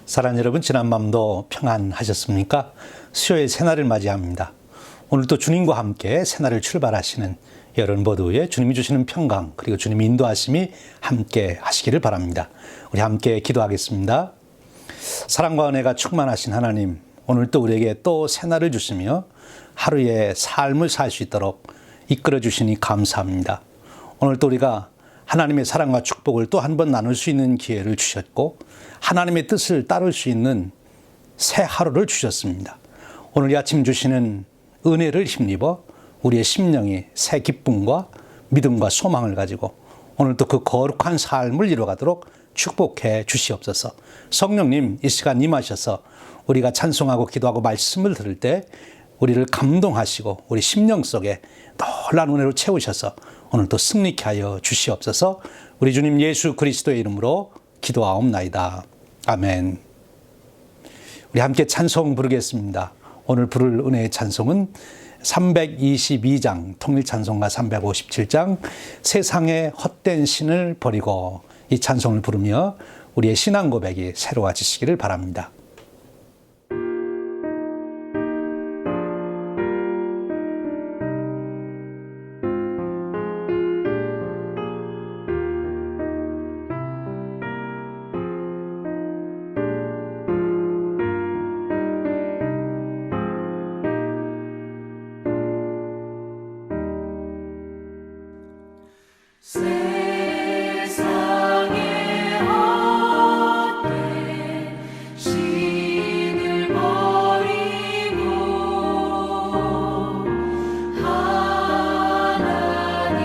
사랑하는 여러분, 지난밤도 평안하셨습니까? 수요일 새날을 맞이합니다. 오늘도 주님과 함께 새날을 출발하시는 여러분 모두의 주님이 주시는 평강 그리고 주님의 인도하심이 함께 하시기를 바랍니다. 우리 함께 기도하겠습니다. 사랑과 은혜가 충만하신 하나님, 오늘 또 우리에게 또 새날을 주시며 하루의 삶을 살 수 있도록 이끌어 주시니 감사합니다. 오늘 또 우리가 하나님의 사랑과 축복을 또 한 번 나눌 수 있는 기회를 주셨고 하나님의 뜻을 따를 수 있는 새 하루를 주셨습니다. 오늘 이 아침 주시는 은혜를 힘입어 우리의 심령이 새 기쁨과 믿음과 소망을 가지고 오늘 또 그 거룩한 삶을 이뤄가도록 축복해 주시옵소서. 성령님, 이 시간 임하셔서 우리가 찬송하고 기도하고 말씀을 들을 때 우리를 감동하시고 우리 심령 속에 놀라운 은혜로 채우셔서 오늘 또 승리케 하여 주시옵소서. 우리 주님 예수 그리스도의 이름으로 기도하옵나이다. 아멘. 우리 함께 찬송 부르겠습니다. 오늘 부를 은혜의 찬송은 322장 통일찬송가 357장 세상의 헛된 신을 버리고, 이 찬송을 부르며 우리의 신앙 고백이 새로워지시기를 바랍니다. 세상의 헛된 신을 버리고 하나님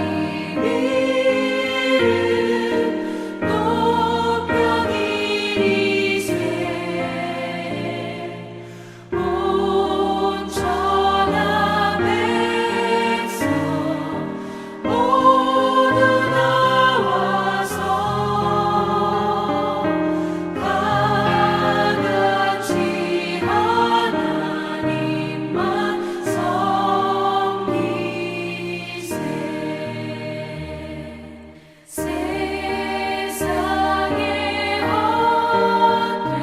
이름 높여 드리세. 온 천하 백성 모두 나와서 다같이 하나님만 섬기세. 세상의 헛된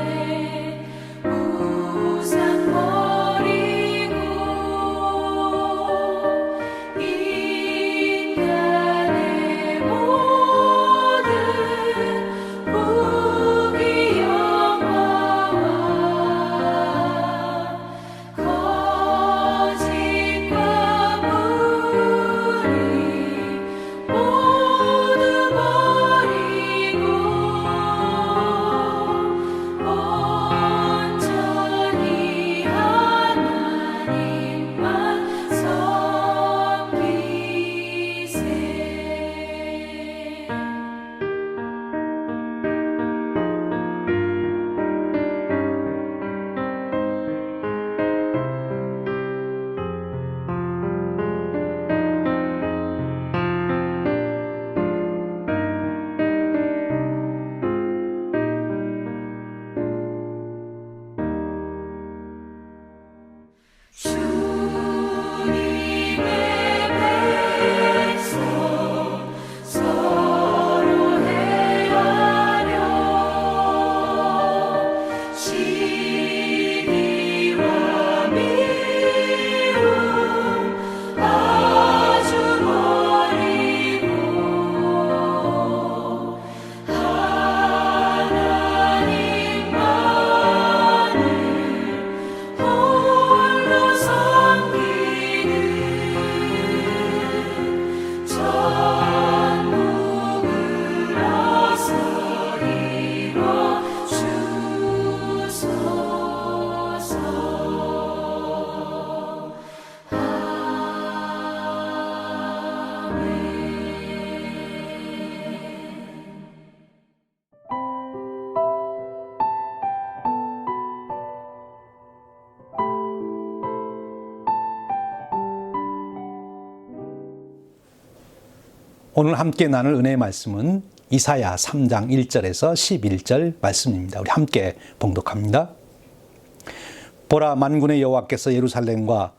우상 버리고 인간의 모든 부귀영화와 거짓과 불의 모두 버리고 온전히 하나님만 섬기세. 주님의 백성 서로 헤아려 시기와 미움 아주 버리고 하나님만을 홀로 섬기는 천국을 어서 이뤄 주소서. 아멘. 오늘 함께 나눌 은혜의 말씀은 이사야 3장 1절에서 11절 말씀입니다. 우리 함께 봉독합니다. 보라, 만군의 여호와께서 예루살렘과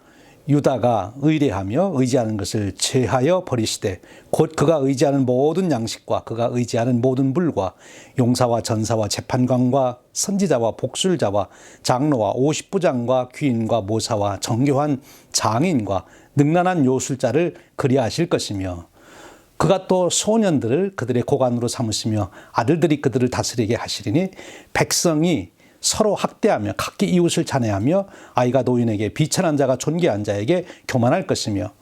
유다가 의뢰하며 의지하는 것을 제하여 버리시되 곧 그가 의지하는 모든 양식과 그가 의지하는 모든 물과 용사와 전사와 재판관과 선지자와 복술자와 장로와 50부장과 귀인과 모사와 정교한 장인과 능란한 요술자를 그리하실 것이며 그가 또 소년들을 그들의 고관으로 삼으시며 아들들이 그들을 다스리게 하시리니 백성이 서로 학대하며 각기 이웃을 잔해하며 아이가 노인에게 비천한 자가 존귀한 자에게 교만할 것이며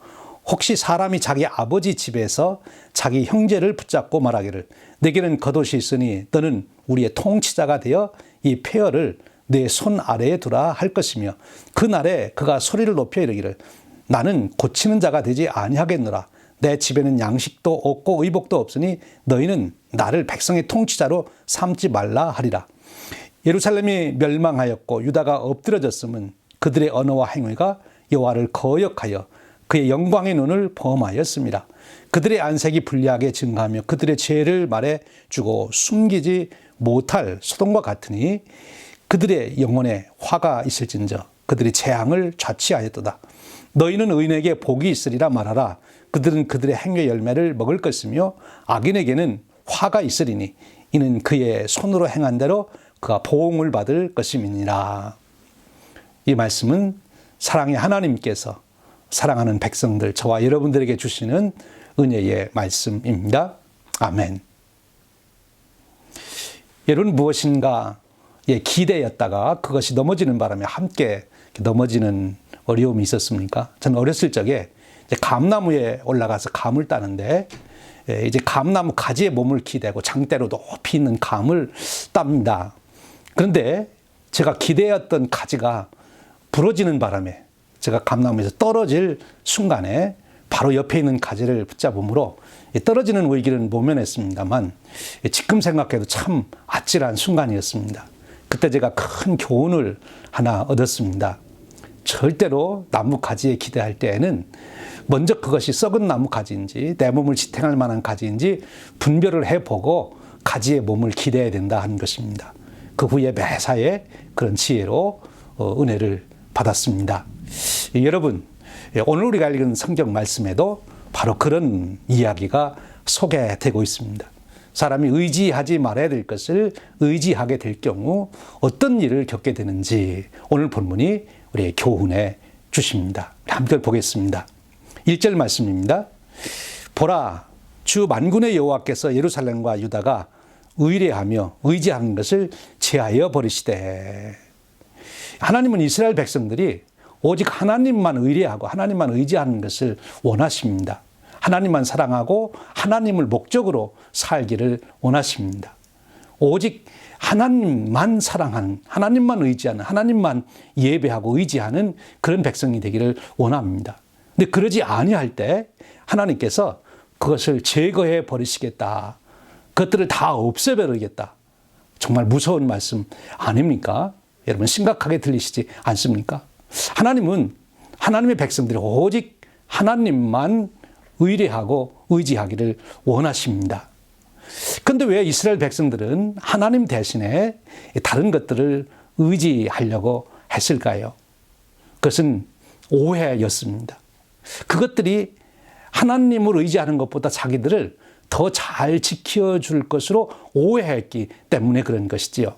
혹시 사람이 자기 아버지 집에서 자기 형제를 붙잡고 말하기를 내게는 겉옷이 있으니 너는 우리의 통치자가 되어 이 폐허를 내 손 아래에 두라 할 것이며 그날에 그가 소리를 높여 이르기를 나는 고치는 자가 되지 아니하겠노라 내 집에는 양식도 없고 의복도 없으니 너희는 나를 백성의 통치자로 삼지 말라 하리라. 예루살렘이 멸망하였고 유다가 엎드러졌음은 그들의 언어와 행위가 여호와를 거역하여 그의 영광의 눈을 범하였습니다. 그들의 안색이 불리하게 증가하며 그들의 죄를 말해주고 숨기지 못할 소돔과 같으니 그들의 영혼에 화가 있을진저 그들의 재앙을 자취하였도다. 너희는 의인에게 복이 있으리라 말하라. 그들은 그들의 행위의 열매를 먹을 것이며 악인에게는 화가 있으리니 이는 그의 손으로 행한 대로 그가 보응을 받을 것임이니라. 이 말씀은 사랑의 하나님께서 사랑하는 백성들 저와 여러분들에게 주시는 은혜의 말씀입니다. 아멘. 여러분 무엇인가에 기대였다가 그것이 넘어지는 바람에 함께 넘어지는 어려움이 있었습니까? 저는 어렸을 적에 이제 감나무에 올라가서 감을 따는데 이제 감나무 가지에 몸을 기대고 장대로 높이 있는 감을 땁니다. 그런데 제가 기대었던 가지가 부러지는 바람에 제가 감나무에서 떨어질 순간에 바로 옆에 있는 가지를 붙잡음으로 떨어지는 위기를 모면했습니다만 지금 생각해도 참 아찔한 순간이었습니다. 그때 제가 큰 교훈을 하나 얻었습니다. 절대로 나무 가지에 기대할 때에는 먼저 그것이 썩은 나무 가지인지 내 몸을 지탱할 만한 가지인지 분별을 해보고 가지에 몸을 기대해야 된다 하는 것입니다. 그 후에 매사에 그런 지혜로 은혜를 받았습니다. 여러분, 오늘 우리가 읽은 성경 말씀에도 바로 그런 이야기가 소개되고 있습니다. 사람이 의지하지 말아야 될 것을 의지하게 될 경우 어떤 일을 겪게 되는지 오늘 본문이 우리의 교훈해 주십니다. 함께 보겠습니다. 1절 말씀입니다. 보라, 주 만군의 여호와께서 예루살렘과 유다가 의뢰하며 의지하는 것을 제하여 버리시되. 하나님은 이스라엘 백성들이 오직 하나님만 의뢰하고 하나님만 의지하는 것을 원하십니다. 하나님만 사랑하고 하나님을 목적으로 살기를 원하십니다. 오직 하나님만 사랑하는, 하나님만 의지하는, 하나님만 예배하고 의지하는 그런 백성이 되기를 원합니다. 근데 그러지 아니할 때 하나님께서 그것을 제거해 버리시겠다. 그것들을 다 없애버리겠다. 정말 무서운 말씀 아닙니까? 여러분 심각하게 들리시지 않습니까? 하나님은 하나님의 백성들이 오직 하나님만 의뢰하고 의지하기를 원하십니다. 그런데 왜 이스라엘 백성들은 하나님 대신에 다른 것들을 의지하려고 했을까요? 그것은 오해였습니다. 그것들이 하나님을 의지하는 것보다 자기들을 더 잘 지켜줄 것으로 오해했기 때문에 그런 것이지요.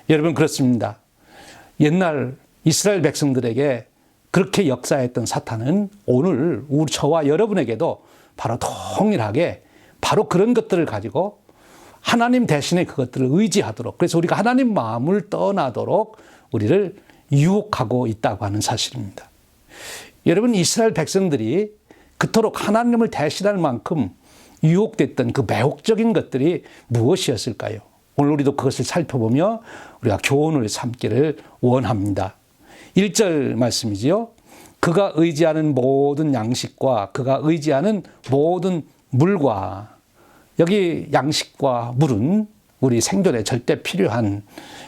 여러분 그렇습니다. 옛날 이스라엘 백성들에게 그렇게 역사했던 사탄은 오늘 저와 여러분에게도 바로 동일하게 바로 그런 것들을 가지고 하나님 대신에 그것들을 의지하도록, 그래서 우리가 하나님 마음을 떠나도록 우리를 유혹하고 있다고 하는 사실입니다. 여러분 이스라엘 백성들이 그토록 하나님을 대신할 만큼 유혹됐던 그 매혹적인 것들이 무엇이었을까요? 오늘 우리도 그것을 살펴보며 우리가 교훈을 삼기를 원합니다. 1절 말씀이지요. 그가 의지하는 모든 양식과 그가 의지하는 모든 물과, 여기 양식과 물은 우리 생존에 절대 필요한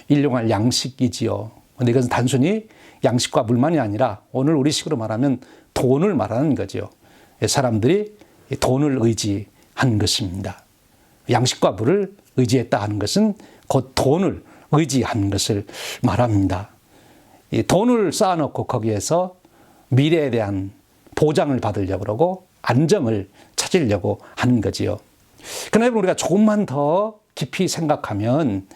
일용할 양식이지요. 근데 이것은 단순히 양식과 물만이 아니라 오늘 우리식으로 말하면 돈을 말하는 거죠. 사람들이 돈을 의지한 것입니다. 양식과 물을 의지했다 하는 것은 곧 돈을 의지한 것을 말합니다. 이 돈을 쌓아놓고 거기에서 미래에 대한 보장을 받으려고 그러고 안정을 찾으려고 하는 거지요. 그러나 우리가 조금만 더 깊이 생각하면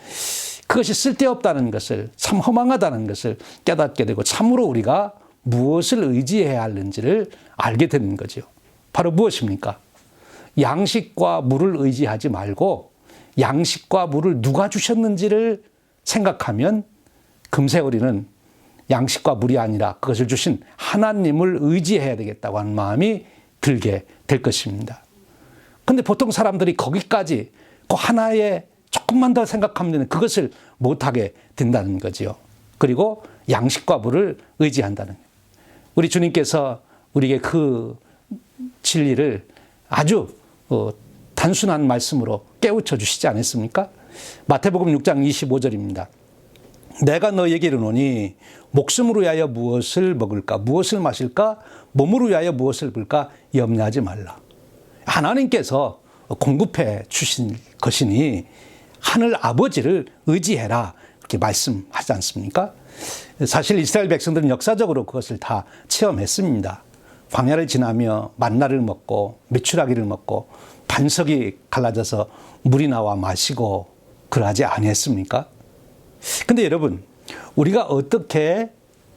그것이 쓸데없다는 것을, 참 허망하다는 것을 깨닫게 되고 참으로 우리가 무엇을 의지해야 하는지를 알게 되는 거죠. 바로 무엇입니까? 양식과 물을 의지하지 말고 양식과 물을 누가 주셨는지를 생각하면 금세 우리는 양식과 물이 아니라 그것을 주신 하나님을 의지해야 되겠다고 하는 마음이 들게 될 것입니다. 그런데 보통 사람들이 거기까지 그 하나에 조금만 더 생각하면 그것을 못하게 된다는 거지요. 그리고 양식과 물을 의지한다는 거예요. 우리 주님께서 우리에게 그 진리를 아주 단순한 말씀으로 깨우쳐 주시지 않았습니까? 마태복음 6장 25절입니다. 내가 너에게 이르노니 목숨을 위하여 무엇을 먹을까 무엇을 마실까 몸을 위하여 무엇을 입을까 염려하지 말라. 하나님께서 공급해 주신 것이니 하늘 아버지를 의지해라 이렇게 말씀하지 않습니까? 사실 이스라엘 백성들은 역사적으로 그것을 다 체험했습니다. 광야를 지나며 만나를 먹고 메추라기를 먹고 반석이 갈라져서 물이 나와 마시고 그러지 아니했습니까? 근데 여러분, 우리가 어떻게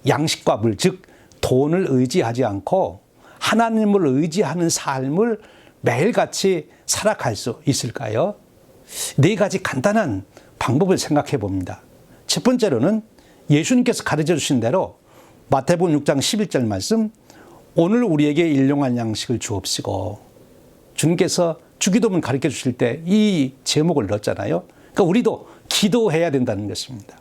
양식과 물, 즉 돈을 의지하지 않고 하나님을 의지하는 삶을 매일같이 살아갈 수 있을까요? 네 가지 간단한 방법을 생각해 봅니다. 첫 번째로는 예수님께서 가르쳐 주신 대로 마태복음 6장 11절 말씀, 오늘 우리에게 일용할 양식을 주옵시고, 주님께서 주기도문 가르쳐 주실 때 이 제목을 넣었잖아요. 그러니까 우리도 기도해야 된다는 것입니다.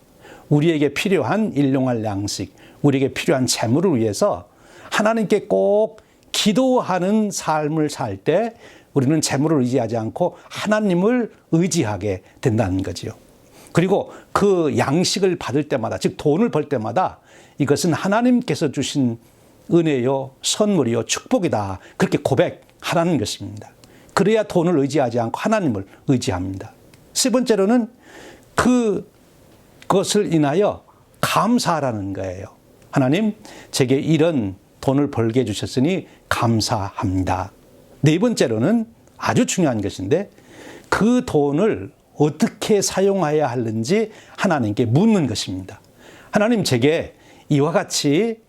우리에게 필요한 일용할 양식, 우리에게 필요한 재물을 위해서 하나님께 꼭 기도하는 삶을 살 때 우리는 재물을 의지하지 않고 하나님을 의지하게 된다는 거지요. 그리고 그 양식을 받을 때마다, 즉 돈을 벌 때마다 이것은 하나님께서 주신 은혜요, 선물이요, 축복이다. 그렇게 고백하라는 것입니다. 그래야 돈을 의지하지 않고 하나님을 의지합니다. 세 번째로는 그것을 인하여 감사하라는 거예요. 하나님, 제게 이런 돈을 벌게 해주셨으니 감사합니다. 네 번째로는 아주 중요한 것인데 그 돈을 어떻게 사용해야 하는지 하나님께 묻는 것입니다. 하나님, 제게 이와 같이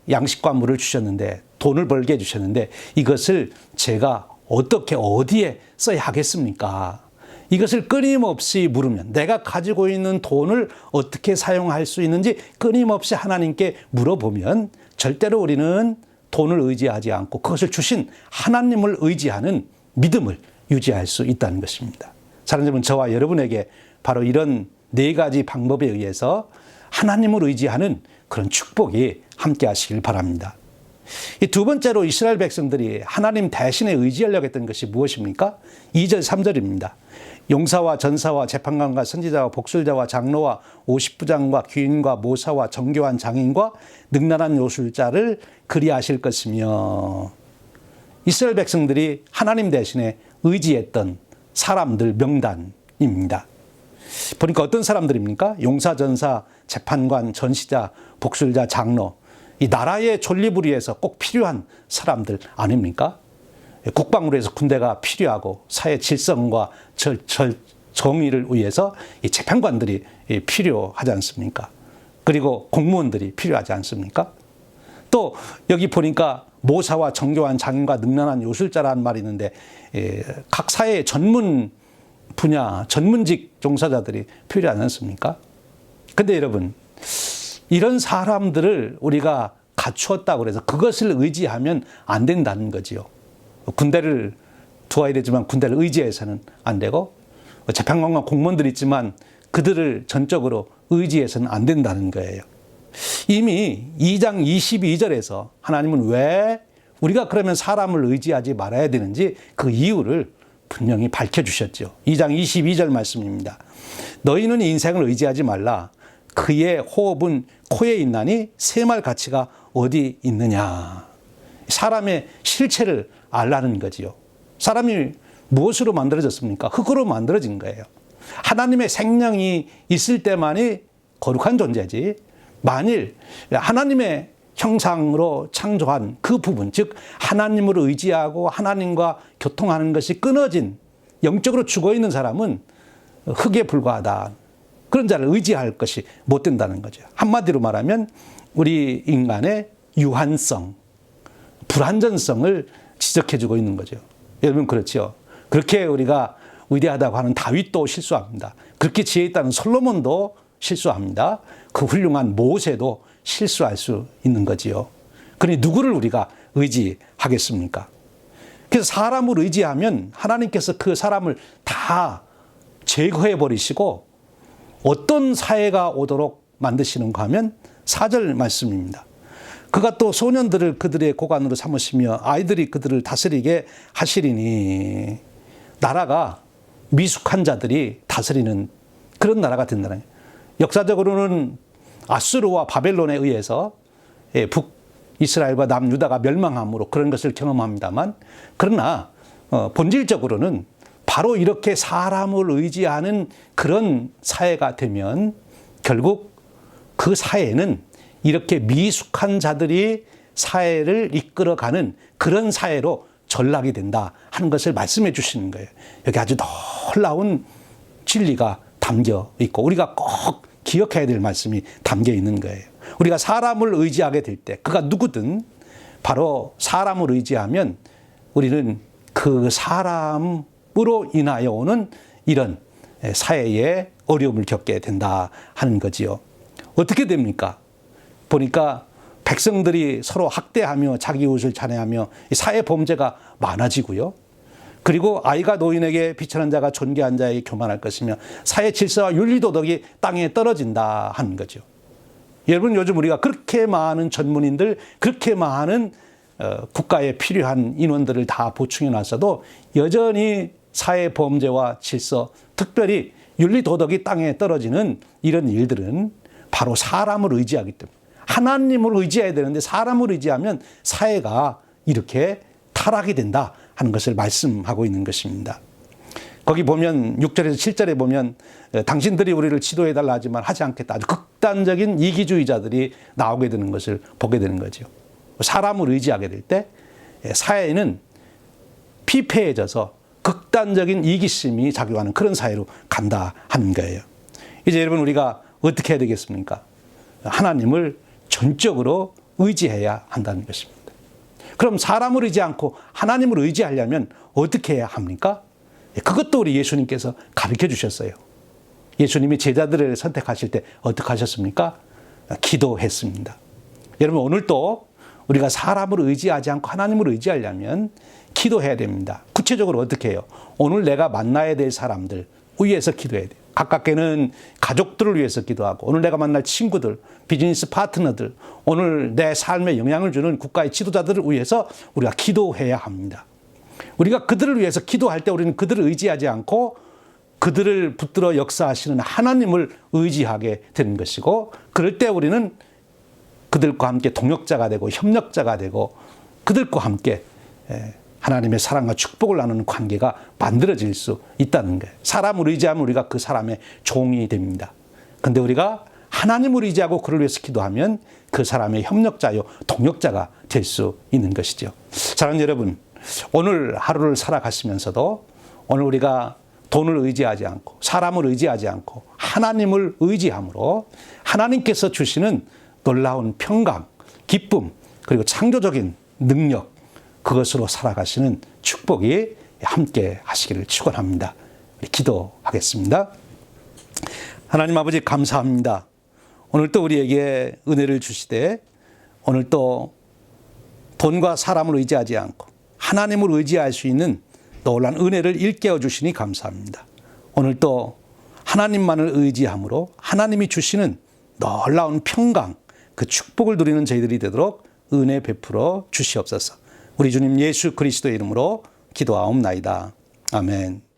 양식과 물을 주셨는데, 돈을 벌게 해주셨는데 이것을 제가 어떻게 어디에 써야 하겠습니까? 이것을 끊임없이 물으면, 내가 가지고 있는 돈을 어떻게 사용할 수 있는지 끊임없이 하나님께 물어보면 절대로 우리는 돈을 의지하지 않고 그것을 주신 하나님을 의지하는 믿음을 유지할 수 있다는 것입니다. 사랑하는 여러분, 저와 여러분에게 바로 이런 네 가지 방법에 의해서 하나님을 의지하는 그런 축복이 함께 하시길 바랍니다. 이 두 번째로 이스라엘 백성들이 하나님 대신에 의지하려고 했던 것이 무엇입니까? 2절 3절입니다. 용사와 전사와 재판관과 선지자와 복술자와 장로와 50부장과 귀인과 모사와 정교한 장인과 능란한 요술자를 그리하실 것이며, 이스라엘 백성들이 하나님 대신에 의지했던 사람들 명단입니다. 보니까 어떤 사람들입니까? 용사, 전사, 재판관, 전시자, 복술자, 장로. 이 나라의 존립을 위해서 꼭 필요한 사람들 아닙니까? 국방을 위해서 군대가 필요하고 사회 질서와 정의를 위해서 이 재판관들이 필요하지 않습니까? 그리고 공무원들이 필요하지 않습니까? 또 여기 보니까 모사와 정교한 장인과 능란한 요술자라는 말이 있는데 각 사회의 전문 분야, 전문직 종사자들이 필요하지 않습니까? 근데 여러분, 이런 사람들을 우리가 갖추었다고 해서 그것을 의지하면 안 된다는 거지요. 군대를 두어야 되지만 군대를 의지해서는 안 되고, 재판관과 공무원들이 있지만 그들을 전적으로 의지해서는 안 된다는 거예요. 이미 2장 22절에서 하나님은 왜 우리가 그러면 사람을 의지하지 말아야 되는지 그 이유를 분명히 밝혀주셨죠. 2장 22절 말씀입니다. 너희는 인생을 의지하지 말라. 그의 호흡은 코에 있나니 새말 가치가 어디 있느냐. 사람의 실체를 알라는 거지요. 사람이 무엇으로 만들어졌습니까? 흙으로 만들어진 거예요. 하나님의 생명이 있을 때만이 거룩한 존재지, 만일 하나님의 형상으로 창조한 그 부분, 즉 하나님을 의지하고 하나님과 교통하는 것이 끊어진, 영적으로 죽어있는 사람은 흙에 불과하다. 그런 자를 의지할 것이 못 된다는 거죠. 한마디로 말하면 우리 인간의 유한성, 불완전성을 지적해주고 있는 거죠. 여러분 그렇죠? 그렇게 우리가 위대하다고 하는 다윗도 실수합니다. 그렇게 지혜 있다는 솔로몬도 실수합니다. 그 훌륭한 모세도 실수할 수 있는 거지요. 그러니 누구를 우리가 의지하겠습니까? 그래서 사람을 의지하면 하나님께서 그 사람을 다 제거해 버리시고 어떤 사회가 오도록 만드시는가 하면 4절 말씀입니다. 그가 또 소년들을 그들의 고관으로 삼으시며 아이들이 그들을 다스리게 하시리니 나라가 미숙한 자들이 다스리는 그런 나라가 된다는 거예요. 역사적으로는 아수르와 바벨론에 의해서 북이스라엘과 남유다가 멸망함으로 그런 것을 경험합니다만, 그러나 본질적으로는 바로 이렇게 사람을 의지하는 그런 사회가 되면 결국 그 사회는 이렇게 미숙한 자들이 사회를 이끌어가는 그런 사회로 전락이 된다 하는 것을 말씀해 주시는 거예요. 여기 아주 놀라운 진리가 담겨 있고 우리가 꼭 기억해야 될 말씀이 담겨 있는 거예요. 우리가 사람을 의지하게 될 때, 그가 누구든 바로 사람을 의지하면 우리는 그 사람으로 인하여 오는 이런 사회의 어려움을 겪게 된다 하는 거지요. 어떻게 됩니까? 보니까 백성들이 서로 학대하며 자기 이웃을 잔해하며 사회 범죄가 많아지고요. 그리고 아이가 노인에게 비천한 자가 존귀한 자에게 교만할 것이며 사회 질서와 윤리도덕이 땅에 떨어진다 하는 거죠. 여러분 요즘 우리가 그렇게 많은 전문인들, 그렇게 많은 국가에 필요한 인원들을 다 보충해 놨어도 여전히 사회 범죄와 질서, 특별히 윤리도덕이 땅에 떨어지는 이런 일들은 바로 사람을 의지하기 때문에, 하나님을 의지해야 되는데 사람을 의지하면 사회가 이렇게 타락이 된다 하는 것을 말씀하고 있는 것입니다. 거기 보면 6절에서 7절에 보면 당신들이 우리를 지도해달라 하지만 하지 않겠다. 아주 극단적인 이기주의자들이 나오게 되는 것을 보게 되는 거죠. 사람을 의지하게 될 때 사회는 피폐해져서 극단적인 이기심이 작용하는 그런 사회로 간다 하는 거예요. 이제 여러분 우리가 어떻게 해야 되겠습니까? 하나님을 전적으로 의지해야 한다는 것입니다. 그럼 사람을 의지 않고 하나님을 의지하려면 어떻게 해야 합니까? 그것도 우리 예수님께서 가르쳐 주셨어요. 예수님이 제자들을 선택하실 때 어떻게 하셨습니까? 기도했습니다. 여러분 오늘도 우리가 사람을 의지하지 않고 하나님을 의지하려면 기도해야 됩니다. 구체적으로 어떻게 해요? 오늘 내가 만나야 될 사람들 위해서 기도해야 돼요. 가깝게는 가족들을 위해서 기도하고, 오늘 내가 만날 친구들, 비즈니스 파트너들, 오늘 내 삶에 영향을 주는 국가의 지도자들을 위해서 우리가 기도해야 합니다. 우리가 그들을 위해서 기도할 때 우리는 그들을 의지하지 않고 그들을 붙들어 역사하시는 하나님을 의지하게 되는 것이고, 그럴 때 우리는 그들과 함께 동역자가 되고 협력자가 되고 그들과 함께 하나님의 사랑과 축복을 나누는 관계가 만들어질 수 있다는 거예요. 사람을 의지하면 우리가 그 사람의 종이 됩니다. 그런데 우리가 하나님을 의지하고 그를 위해서 기도하면 그 사람의 협력자요, 동역자가 될 수 있는 것이죠. 사랑하는 여러분, 오늘 하루를 살아가시면서도 오늘 우리가 돈을 의지하지 않고 사람을 의지하지 않고 하나님을 의지함으로 하나님께서 주시는 놀라운 평강, 기쁨, 그리고 창조적인 능력, 그것으로 살아가시는 축복이 함께 하시기를 축원합니다. 우리 기도하겠습니다. 하나님 아버지 감사합니다. 오늘 또 우리에게 은혜를 주시되 오늘 또 돈과 사람을 의지하지 않고 하나님을 의지할 수 있는 놀라운 은혜를 일깨워 주시니 감사합니다. 오늘 또 하나님만을 의지함으로 하나님이 주시는 놀라운 평강, 그 축복을 누리는 저희들이 되도록 은혜 베풀어 주시옵소서. 우리 주님 예수 그리스도의 이름으로 기도하옵나이다. 아멘.